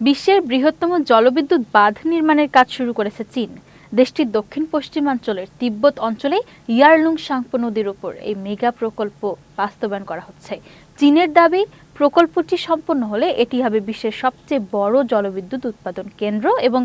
বিশ্বের বৃহত্তম জলবিদ্যুৎ বাঁধ নির্মাণের কাজ শুরু করেছে চীন। দেশটির দক্ষিণ পশ্চিমাঞ্চলের তিব্বত অঞ্চলে ইয়ারলুং সাংপো নদীর উপর এই মেগা প্রকল্প বাস্তবায়ন করা হচ্ছে। চীনের দাবি, প্রকল্পটি সম্পন্ন হলে এটি হবে বিশ্বের সবচেয়ে বড় জলবিদ্যুৎ উৎপাদন কেন্দ্র এবং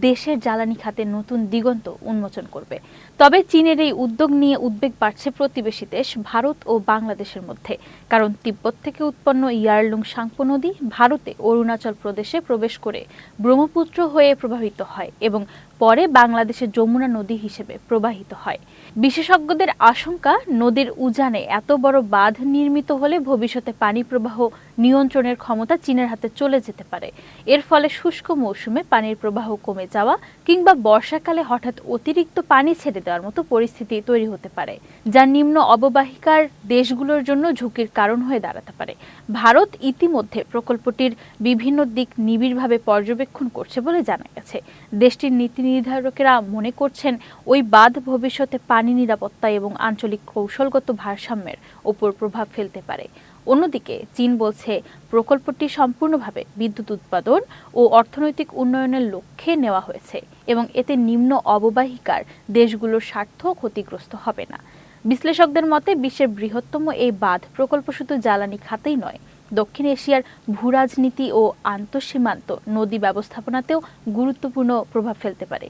দেশের জ্বালানি খাতে নতুন দিগন্ত উন্মোচন করবে। তবে চীনের এই উদ্যোগ নিয়ে উদ্বেগ বাড়ছে প্রতিবেশী দেশ ভারত ও বাংলাদেশের মধ্যে। কারণ তিব্বত থেকে উৎপন্ন ইয়ারলুং সাংপো নদী ভারতে অরুণাচল প্রদেশে প্রবেশ করে ব্রহ্মপুত্র হয়ে প্রবাহিত হয় এবং পরে বাংলাদেশের যমুনা নদী হিসেবে প্রবাহিত হয়। বিশেষজ্ঞদের আশঙ্কা, নদীর উজানে এত বড় বাঁধ নির্মিত হলে ভবিষ্যতে পানি প্রবাহ নিয়ন্ত্রণের ক্ষমতা চীনের হাতে চলে যেতে পারে। এর ফলে শুষ্ক মৌসুমে পানির প্রবাহ কমে যাওয়া কিংবা বর্ষাকালে হঠাৎ অতিরিক্ত পানি ছেড়ে দেওয়ার মতো পরিস্থিতি তৈরি হতে পারে, যা নিম্ন অববাহিকার দেশগুলোর জন্য ঝুঁকির কারণ হয়ে দাঁড়াতে পারে। ভারত ইতিমধ্যে প্রকল্পটির বিভিন্ন দিক নিবিড়ভাবে পর্যবেক্ষণ করছে বলে জানা গেছে। দেশটির নীতি নির্ধারকেরা মনে করছেন ওই বাঁধ ভবিষ্যতে পানি নিরাপত্তা এবং আঞ্চলিক কৌশলগত ভারসাম্যের ওপর প্রভাব ফেলতে পারে। অন্যদিকে চীন বলছে প্রকল্পটি সম্পূর্ণভাবে বিদ্যুৎ উৎপাদন ও অর্থনৈতিক উন্নয়নের লক্ষ্যে নেওয়া হয়েছে এবং এতে নিম্ন অববাহিকার দেশগুলোর স্বার্থ ক্ষতিগ্রস্ত হবে না। বিশ্লেষকদের মতে বিশ্বের বৃহত্তম এই বাঁধ প্রকল্প শুধু জ্বালানি খাতেই নয়, দক্ষিণ এশিয়ার ভূরাজনীতি ও আন্তঃসীমান্ত নদী ব্যবস্থাপনাতেও গুরুত্বপূর্ণ প্রভাব ফেলতে পারে।